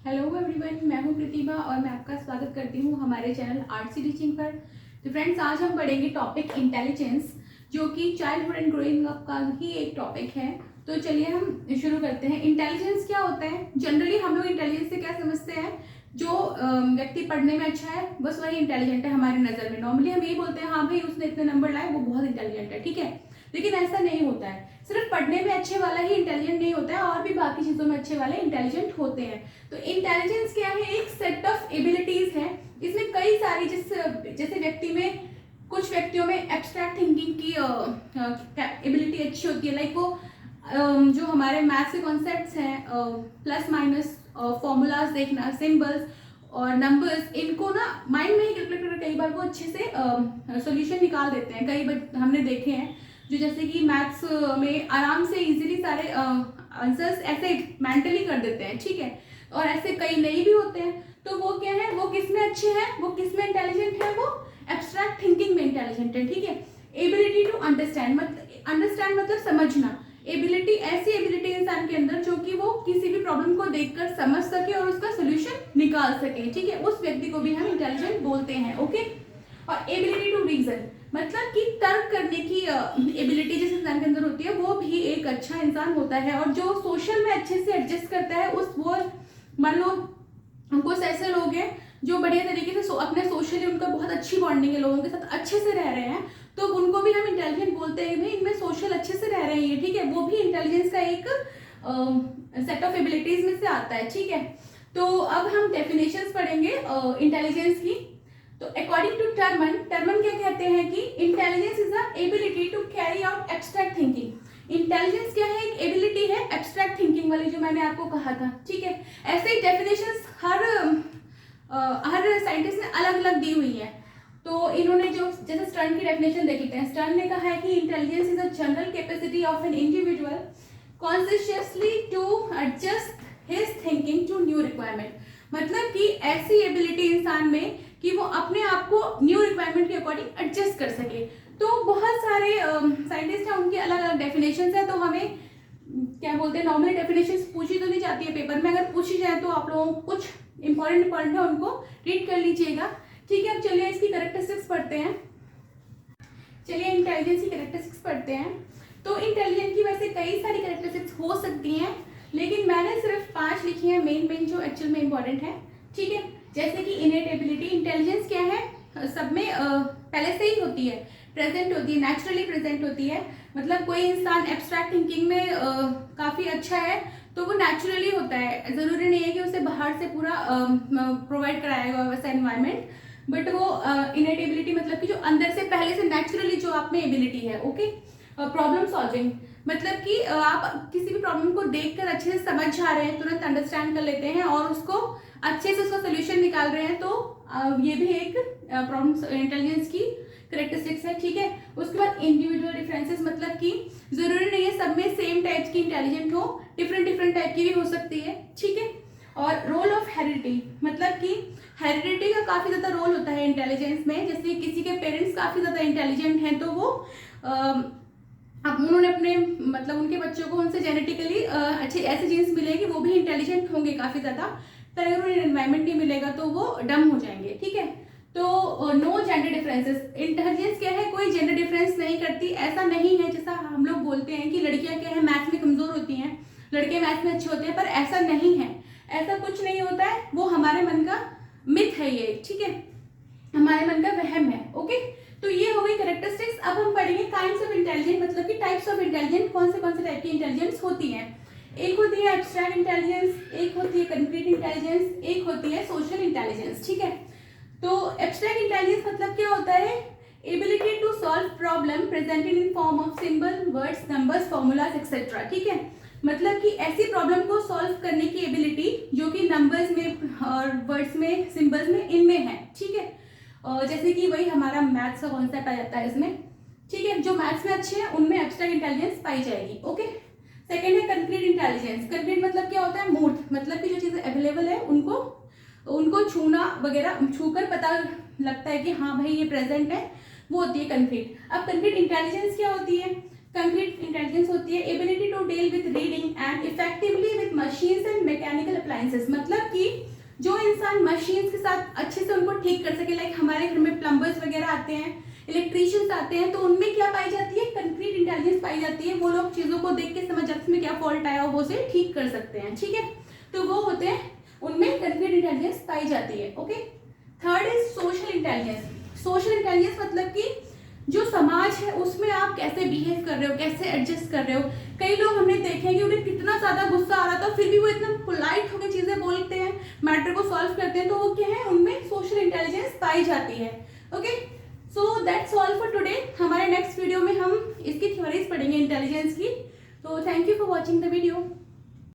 Hello everyone, मैं हूं प्रतिभा और मैं आपका स्वागत करती हूं हमारे चैनल आर्ट्स टीचिंग पर। तो फ्रेंड्स, आज हम पढ़ेंगे टॉपिक इंटेलिजेंस, जो कि चाइल्डहुड एंड ग्रोइंग अप का ही एक टॉपिक है। तो चलिए हम शुरू करते हैं। इंटेलिजेंस क्या होता है? जनरली हम लोग इंटेलिजेंस से क्या समझते हैं? जो व्यक्ति पढ़ने में अच्छा है बस वही इंटेलिजेंट है हमारी नज़र में। नॉर्मली हम यही बोलते हैं, हाँ भाई उसने इतने नंबर लाए, वो बहुत इंटेलिजेंट है, ठीक है। लेकिन ऐसा नहीं होता है। सिर्फ पढ़ने में अच्छे वाला ही इंटेलिजेंट नहीं होता है, और भी बाकी चीज़ों में अच्छे वाले इंटेलिजेंट होते हैं। तो इंटेलिजेंस क्या है? एक सेट ऑफ एबिलिटीज है। इसमें कई सारी जैसे व्यक्ति में, कुछ व्यक्तियों में एब्स्ट्रैक्ट थिंकिंग की एबिलिटी अच्छी होती है। लाइक वो जो हमारे मैथ्स के कॉन्सेप्ट्स हैं, प्लस माइनस, फॉर्मूलाज देखना, सिंबल्स और नंबर्स, इनको ना माइंड में ही कैलकुलेट कर कई बार वो अच्छे से सॉल्यूशन निकाल देते हैं। कई हमने देखे हैं जो जैसे कि मैथ्स में आराम से इजीली सारे आंसर्स ऐसे मेंटली कर देते हैं, ठीक है। और ऐसे कई नहीं भी होते हैं। तो वो क्या है, वो किस में अच्छे हैं, वो किस में इंटेलिजेंट है? वो एब्स्ट्रैक्ट थिंकिंग में इंटेलिजेंट है, ठीक है। एबिलिटी टू अंडरस्टैंड मतलब समझना। एबिलिटी, ऐसी एबिलिटी इंसान के अंदर जो कि वो किसी भी प्रॉब्लम को देखकर समझ सके और उसका सोल्यूशन निकाल सके, ठीक है। उस व्यक्ति को भी हम इंटेलिजेंट बोलते हैं, ओके। और एबिलिटी टू रीजन मतलब कि तर्क करने की एबिलिटी जिस इंसान के अंदर होती है, वो भी एक अच्छा इंसान होता है। और जो सोशल में अच्छे से एडजस्ट करता है, वो मान लो कुछ ऐसे लोग हैं जो बढ़िया तरीके से अपने सोशली उनका बहुत अच्छी बॉन्डिंग है, लोगों के साथ अच्छे से रह रहे हैं, तो उनको भी हम इंटेलिजेंट बोलते हैं। भाई इनमें सोशल अच्छे से रह रहे हैं, ठीक है। वो भी इंटेलिजेंस का एक सेट ऑफ एबिलिटीज में से आता है, ठीक है। तो अब हम डेफिनेशंस पढ़ेंगे इंटेलिजेंस की। तो अकॉर्डिंग टू टर्मन क्या कहते हैं कि intelligence is the ability to carry out abstract thinking. Intelligence क्या है? एक एबिलिटी है एब्स्ट्रैक्ट थिंकिंग वाली, जो मैंने आपको कहा था, ठीक है। ऐसे ही डेफिनेशंस हर साइंटिस्ट ने अलग अलग दी हुई है। तो इन्होंने जो जैसे स्टर्न की डेफिनेशन देखी है, स्टर्न ने कहा है कि intelligence is a general capacity of an individual consciously to adjust his thinking to new requirement. मतलब कि ऐसी एबिलिटी इंसान में कि वो अपने आप को न्यू रिक्वायरमेंट के अकॉर्डिंग एडजस्ट कर सके। तो बहुत सारे साइंटिस्ट हैं, उनकी अलग अलग डेफिनेशंस है। तो हमें क्या बोलते हैं, नॉर्मली डेफिनेशंस पूछी तो नहीं जाती है पेपर में, अगर पूछी जाए तो आप लोगों को कुछ इंपॉर्टेंट पॉइंट है उनको रीड कर लीजिएगा, ठीक है। अब चलिए इसकी कैरेक्टरिस्टिक्स पढ़ते हैं। चलिए इंटेलिजेंस की कैरेक्टरिस्टिक्स पढ़ते हैं। तो इंटेलिजेंस की वैसे कई सारी कैरेक्टरिस्टिक्स हो सकती हैं, लेकिन मैंने सिर्फ 5 लिखी है मेन जो एक्चुअल में इंपॉर्टेंट है, ठीक है। जैसे कि इनेट एबिलिटी, इंटेलिजेंस क्या है, सब में पहले से ही होती है, प्रेजेंट होती है, नेचुरली प्रेजेंट होती है। मतलब कोई इंसान एब्स्ट्रैक्ट थिंकिंग में काफ़ी अच्छा है तो वो नेचुरली होता है, ज़रूरी नहीं है कि उसे बाहर से पूरा प्रोवाइड कराएगा वैसा एनवायरनमेंट। बट वो इनेट एबिलिटी मतलब कि जो अंदर से पहले से नेचुरली जो आप में एबिलिटी है, ओके। प्रॉब्लम सॉल्विंग मतलब कि आप किसी भी प्रॉब्लम को देखकर अच्छे से समझ जा रहे हैं, तुरंत अंडरस्टैंड कर लेते हैं और उसको अच्छे से उसका सोल्यूशन निकाल रहे हैं। तो ये भी एक प्रॉब्लम इंटेलिजेंस की करेक्टरिस्टिक्स है, ठीक है। उसके बाद इंडिविजुअल डिफरेंसेस मतलब कि जरूरी नहीं है सब में सेम टाइप्स की इंटेलिजेंट हो, डिफरेंट टाइप की भी हो सकती है, ठीक है। और रोल ऑफ हेरिडिटी मतलब कि हेरिडिटी का काफ़ी ज़्यादा रोल होता है इंटेलिजेंस में। जैसे किसी के पेरेंट्स काफ़ी ज़्यादा इंटेलिजेंट हैं तो वो अब उन्होंने अपने मतलब उनके बच्चों को उनसे जेनेटिकली अच्छे ऐसे जीन्स मिलेंगे, वो भी इंटेलिजेंट होंगे काफ़ी ज़्यादा। पर अगर उन्हें एनवायरमेंट नहीं मिलेगा तो वो डम हो जाएंगे, ठीक है। तो नो जेंडर डिफरेंसेस, इंटेलिजेंस क्या है, कोई जेंडर डिफरेंस नहीं करती। ऐसा नहीं है जैसा हम लोग बोलते हैं कि लड़कियां क्या है मैथ्स में कमज़ोर होती हैं, लड़के मैथ्स में अच्छे होते हैं, पर ऐसा नहीं है, ऐसा कुछ नहीं होता है। वो हमारे मन का मिथ है ये, ठीक है, हमारे मन का वहम है, ओके। तो ये हो गई कैरेक्टरिस्टिक्स। अब हम पढ़ेंगे काइंड्स ऑफ इंटेलिजेंस मतलब कि टाइप्स ऑफ इंटेलिजेंस, कौन से टाइप की इंटेलिजेंस होती है। एक होती है एब्स्ट्रैक्ट इंटेलिजेंस, एक होती है कंक्रीट इंटेलिजेंस, एक होती है सोशल इंटेलिजेंस, ठीक है। तो एब्स्ट्रैक्ट इंटेलिजेंस मतलब क्या होता है? Ability to solve problem presented in form of symbol, words, numbers, formulas etcetera, ठीक है। मतलब कि ऐसी प्रॉब्लम को सॉल्व करने की एबिलिटी जो कि नंबर्स में और वर्ड्स में, सिंबल्स में, इनमें है, ठीक है। जैसे कि वही हमारा मैथ्स का कॉन्सेप्ट आ जाता है इसमें, ठीक है। जो मैथ्स में अच्छे हैं उनमें एब्स्ट्रैक्ट इंटेलिजेंस पाई जाएगी, ओके। सेकेंड है कंक्रीट इंटेलिजेंस। कंक्रीट मतलब क्या होता है? मूर्त, मतलब कि जो चीज़ें अवेलेबल है उनको छूना वगैरह, छूकर पता लगता है कि हाँ भाई ये प्रेजेंट है, वो होती है कंक्रीट। अब कंक्रीट इंटेलिजेंस क्या होती है? कंक्रीट इंटेलिजेंस होती है ability to deal with reading and effectively with machines and mechanical appliances. मतलब कि जो इंसान मशीन्स के साथ अच्छे से उनको ठीक कर सके, लाइक हमारे घर में प्लम्बर्स वगैरह आते हैं, इलेक्ट्रीशियंस आते हैं, तो उनमें क्या पाई जाती है, कंक्रीट इंटेलिजेंस पाई जाती है। वो लोग चीज़ों को देख के समझ जाते हैं इसमें क्या फॉल्ट आया हो, वो उसे ठीक कर सकते हैं, ठीक है। तो वो होते हैं, उनमें कंक्रीट इंटेलिजेंस पाई जाती है। Okay, third is social intelligence. Social intelligence मतलब कि जो समाज है उसमें आप कैसे बिहेव कर रहे हो, कैसे एडजस्ट कर रहे हो। कई लोग हमने देखे हैं कि उन्हें कितना ज़्यादा गुस्सा आ रहा था फिर भी वो इतना पोलाइट होकर चीज़ें बोलते हैं, मैटर को सॉल्व करते हैं, तो वो क्या है, उनमें सोशल इंटेलिजेंस पाई जाती है। Okay, so that's all for today. हमारे नेक्स्ट वीडियो में हम इसकी थ्योरीज पढ़ेंगे इंटेलिजेंस की। तो thank you for watching the video.